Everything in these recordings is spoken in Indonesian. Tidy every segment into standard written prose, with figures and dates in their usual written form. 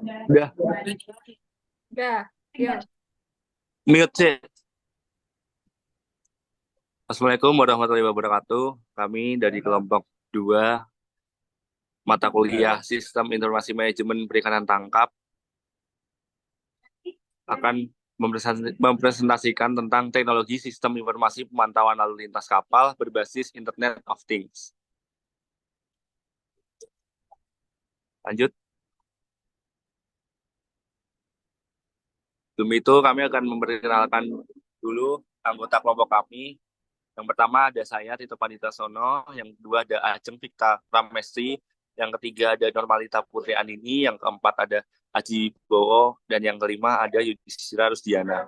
Udah, Udah, yuk. mute sih. Assalamualaikum warahmatullahi wabarakatuh. Kami dari kelompok 2 mata kuliah Sistem Informasi Manajemen Perikanan Tangkap akan mempresentasikan tentang teknologi sistem informasi pemantauan lalu lintas kapal berbasis Internet of Things. Lanjut. Sebelum itu kami akan memperkenalkan dulu anggota kelompok kami. Yang pertama ada saya, Tito Panitrasono. Yang kedua ada Ajeng Fikta Pramesti. Yang ketiga ada Normalita Putri Anini. Yang keempat ada Aji Bowo. Dan yang kelima ada Yudhistira Rusdiana.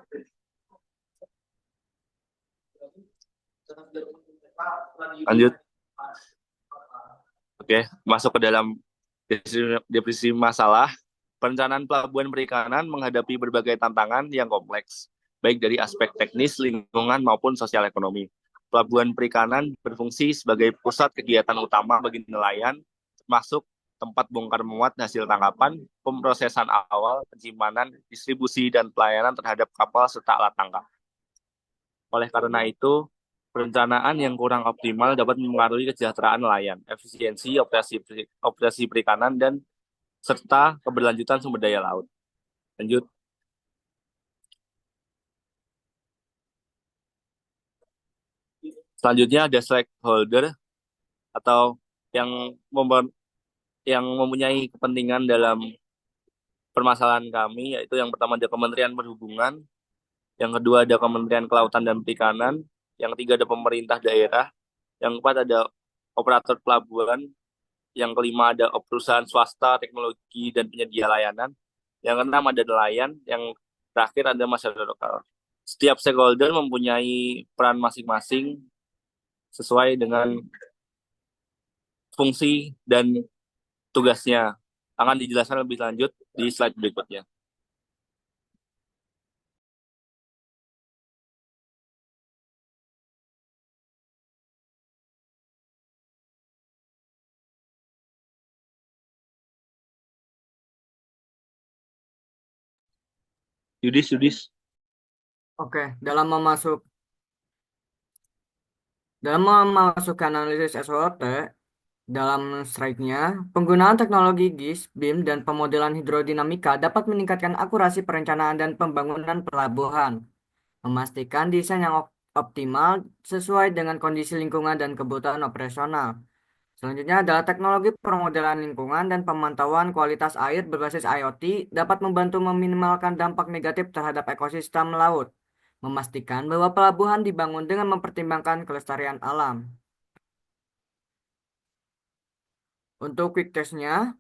Lanjut. Oke, masuk ke dalam definisi masalah. Perencanaan pelabuhan perikanan menghadapi berbagai tantangan yang kompleks, baik dari aspek teknis, lingkungan, maupun sosial ekonomi. Pelabuhan perikanan berfungsi sebagai pusat kegiatan utama bagi nelayan, termasuk tempat bongkar muat hasil tangkapan, pemrosesan awal, penyimpanan, distribusi, dan pelayanan terhadap kapal serta alat tangkap. Oleh karena itu, perencanaan yang kurang optimal dapat mempengaruhi kesejahteraan nelayan, efisiensi operasi perikanan, dan serta keberlanjutan sumber daya laut. Lanjut. Selanjutnya ada stakeholder atau yang yang mempunyai kepentingan dalam permasalahan kami, yaitu yang pertama ada Kementerian Perhubungan, yang kedua ada Kementerian Kelautan dan Perikanan, yang ketiga ada pemerintah daerah, yang keempat ada operator pelabuhan, yang kelima ada perusahaan swasta, teknologi, dan penyedia layanan, yang keenam ada nelayan, yang terakhir ada masyarakat lokal. Setiap stakeholder mempunyai peran masing-masing sesuai dengan fungsi dan tugasnya. Akan dijelaskan lebih lanjut di slide berikutnya. Yudis. Oke, dalam memasukkan analisis SWOT, dalam slide-nya, penggunaan teknologi GIS, BIM, dan pemodelan hidrodinamika dapat meningkatkan akurasi perencanaan dan pembangunan pelabuhan, memastikan desain yang optimal sesuai dengan kondisi lingkungan dan kebutuhan operasional. Selanjutnya adalah teknologi permodelan lingkungan dan pemantauan kualitas air berbasis IoT dapat membantu meminimalkan dampak negatif terhadap ekosistem laut, memastikan bahwa pelabuhan dibangun dengan mempertimbangkan kelestarian alam. Untuk quick test-nya,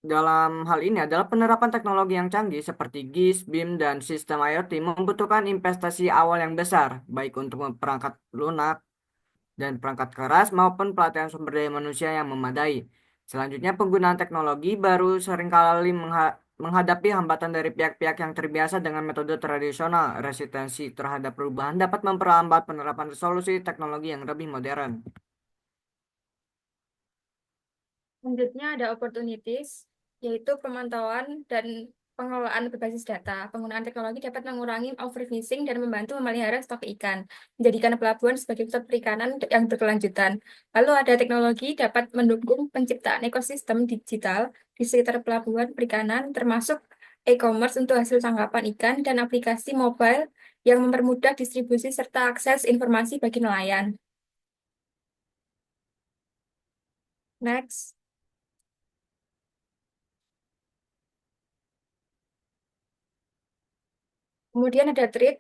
dalam hal ini adalah penerapan teknologi yang canggih seperti GIS, BIM, dan sistem IoT membutuhkan investasi awal yang besar, baik untuk perangkat lunak dan perangkat keras maupun pelatihan sumber daya manusia yang memadai. Selanjutnya, penggunaan teknologi baru seringkali menghadapi hambatan dari pihak-pihak yang terbiasa dengan metode tradisional. Resistensi terhadap perubahan dapat memperlambat penerapan solusi teknologi yang lebih modern. Selanjutnya ada opportunities, yaitu pemantauan dan pengelolaan berbasis data. Penggunaan teknologi dapat mengurangi overfishing dan membantu memelihara stok ikan, menjadikan pelabuhan sebagai pusat perikanan yang berkelanjutan. Lalu ada teknologi dapat mendukung penciptaan ekosistem digital di sekitar pelabuhan perikanan, termasuk e-commerce untuk hasil tangkapan ikan dan aplikasi mobile yang mempermudah distribusi serta akses informasi bagi nelayan. Next. Kemudian ada trade.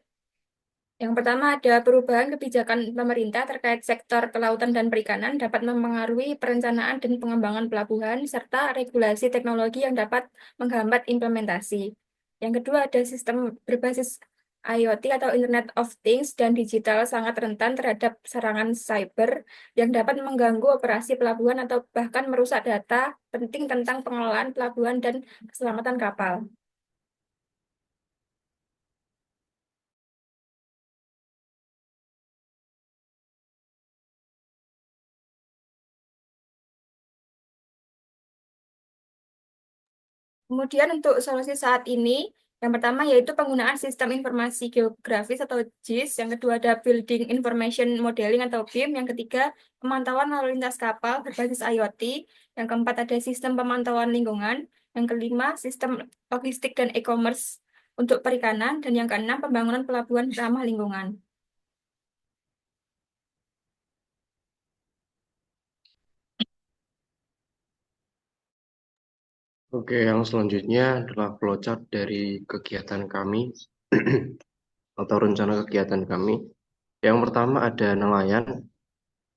Yang pertama ada perubahan kebijakan pemerintah terkait sektor kelautan dan perikanan dapat mempengaruhi perencanaan dan pengembangan pelabuhan serta regulasi teknologi yang dapat menghambat implementasi. Yang kedua ada sistem berbasis IoT atau Internet of Things dan digital sangat rentan terhadap serangan cyber yang dapat mengganggu operasi pelabuhan atau bahkan merusak data penting tentang pengelolaan pelabuhan dan keselamatan kapal. Kemudian untuk solusi saat ini, yang pertama yaitu penggunaan sistem informasi geografis atau JIS, yang kedua ada Building Information Modeling atau BIM, yang ketiga pemantauan lalu lintas kapal berbasis IoT, yang keempat ada sistem pemantauan lingkungan, yang kelima sistem logistik dan e-commerce untuk perikanan, dan yang keenam pembangunan pelabuhan ramah lingkungan. Oke, yang selanjutnya adalah flowchart dari kegiatan kami atau rencana kegiatan kami. Yang pertama ada nelayan.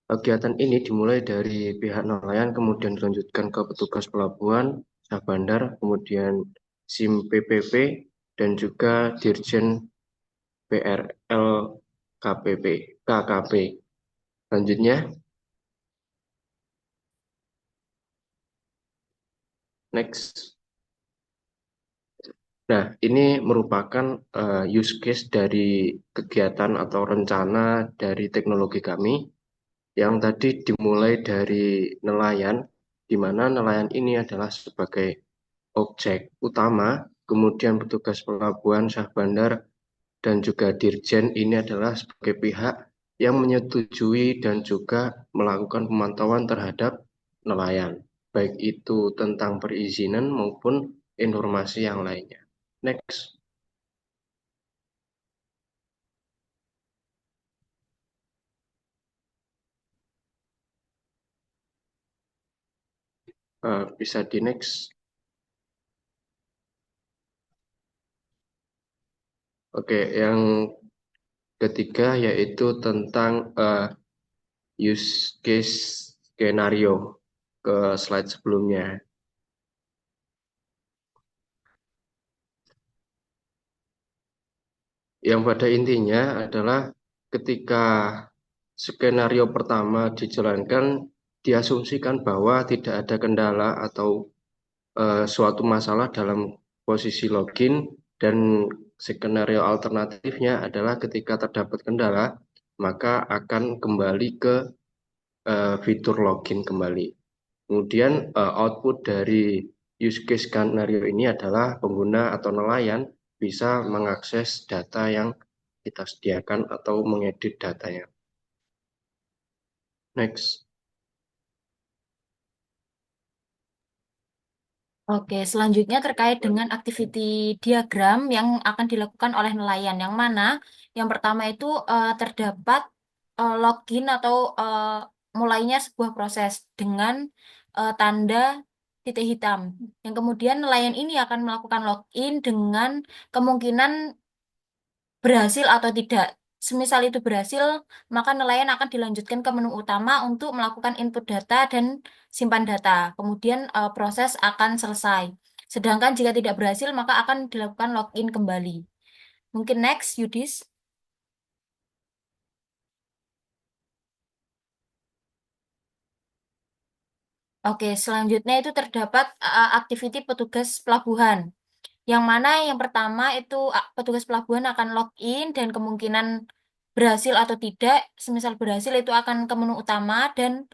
Kegiatan ini dimulai dari pihak nelayan, kemudian dilanjutkan ke petugas pelabuhan, Syah Bandar, kemudian SIM PPP, dan juga Dirjen PRL KKP. Selanjutnya, next. Nah, ini merupakan use case dari kegiatan atau rencana dari teknologi kami yang tadi dimulai dari nelayan, di mana nelayan ini adalah sebagai objek utama, kemudian petugas pelabuhan, Syah Bandar, dan juga Dirjen ini adalah sebagai pihak yang menyetujui dan juga melakukan pemantauan terhadap nelayan, baik itu tentang perizinan maupun informasi yang lainnya. Next. Bisa di next. Oke, yang ketiga yaitu tentang use case skenario ke slide sebelumnya. Yang pada intinya adalah ketika skenario pertama dijalankan, diasumsikan bahwa tidak ada kendala atau suatu masalah dalam posisi login, dan skenario alternatifnya adalah ketika terdapat kendala, maka akan kembali ke fitur login kembali. Kemudian output dari use case skenario ini adalah pengguna atau nelayan bisa mengakses data yang kita sediakan atau mengedit datanya. Next. Oke, selanjutnya terkait dengan activity diagram yang akan dilakukan oleh nelayan. Yang mana yang pertama itu terdapat login atau mulainya sebuah proses dengan tanda titik hitam. Yang kemudian nelayan ini akan melakukan login dengan kemungkinan berhasil atau tidak. Semisal itu berhasil, maka nelayan akan dilanjutkan ke menu utama untuk melakukan input data dan simpan data. Kemudian proses akan selesai. Sedangkan jika tidak berhasil, maka akan dilakukan login kembali. Mungkin next, Yudis. Oke, selanjutnya itu terdapat activity petugas pelabuhan. Yang mana yang pertama itu petugas pelabuhan akan login dan kemungkinan berhasil atau tidak, semisal berhasil itu akan ke menu utama dan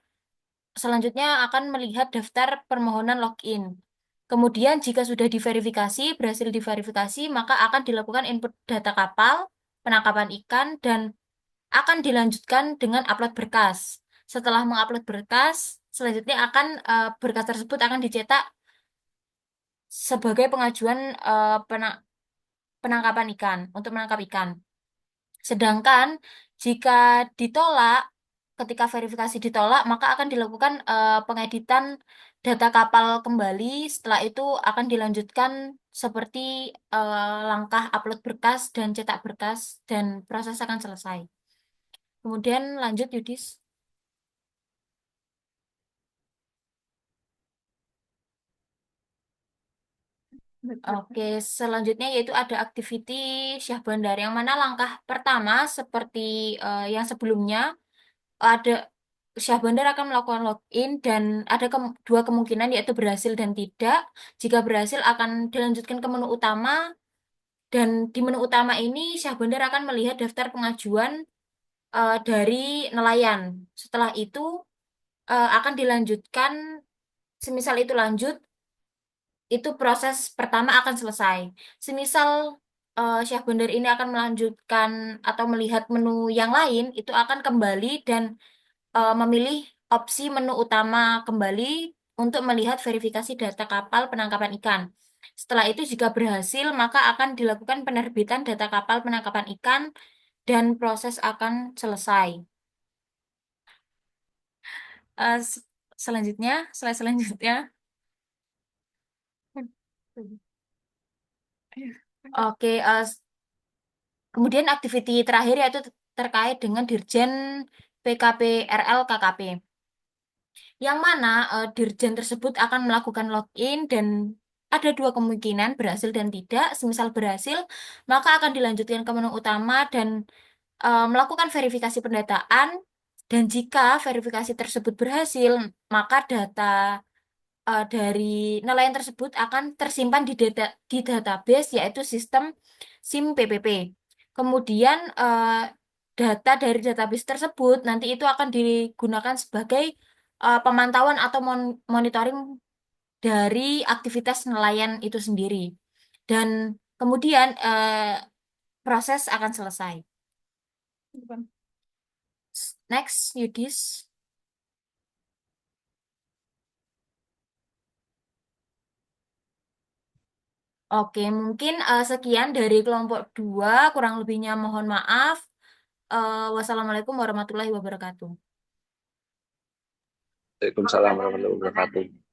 selanjutnya akan melihat daftar permohonan login. Kemudian jika sudah diverifikasi, berhasil diverifikasi, maka akan dilakukan input data kapal, penangkapan ikan, dan akan dilanjutkan dengan upload berkas. Setelah mengupload berkas, selanjutnya akan berkas tersebut akan dicetak sebagai pengajuan penangkapan ikan untuk menangkap ikan. Sedangkan jika ditolak, ketika verifikasi ditolak, maka akan dilakukan pengeditan data kapal kembali. Setelah itu akan dilanjutkan seperti langkah upload berkas dan cetak berkas dan proses akan selesai. Kemudian lanjut Yudis. Oke, selanjutnya yaitu ada activity Syah Bandar yang mana langkah pertama seperti yang sebelumnya ada Syah Bandar akan melakukan login dan ada dua kemungkinan yaitu berhasil dan tidak. Jika berhasil akan dilanjutkan ke menu utama dan di menu utama ini Syah Bandar akan melihat daftar pengajuan dari nelayan. Setelah itu akan dilanjutkan, semisal itu lanjut, itu proses pertama akan selesai. Semisal Syekh Bondar ini akan melanjutkan atau melihat menu yang lain, itu akan kembali dan memilih opsi menu utama kembali untuk melihat verifikasi data kapal penangkapan ikan. Setelah itu jika berhasil, maka akan dilakukan penerbitan data kapal penangkapan ikan dan proses akan selesai. Eh, s- Selanjutnya, slide selanjutnya. Oke, kemudian aktiviti terakhir yaitu terkait dengan Dirjen PKPRL KKP. Yang mana Dirjen tersebut akan melakukan login dan ada dua kemungkinan berhasil dan tidak. Semisal berhasil, maka akan dilanjutkan ke menu utama dan melakukan verifikasi pendataan. Dan jika verifikasi tersebut berhasil, maka data dari nelayan tersebut akan tersimpan di database yaitu sistem SIM PPP. Kemudian data dari database tersebut nanti itu akan digunakan sebagai pemantauan atau monitoring dari aktivitas nelayan itu sendiri. Dan kemudian proses akan selesai. Next, Yudis. Oke, mungkin sekian dari kelompok 2. Kurang lebihnya mohon maaf. Wassalamualaikum warahmatullahi wabarakatuh. Waalaikumsalam warahmatullahi wabarakatuh.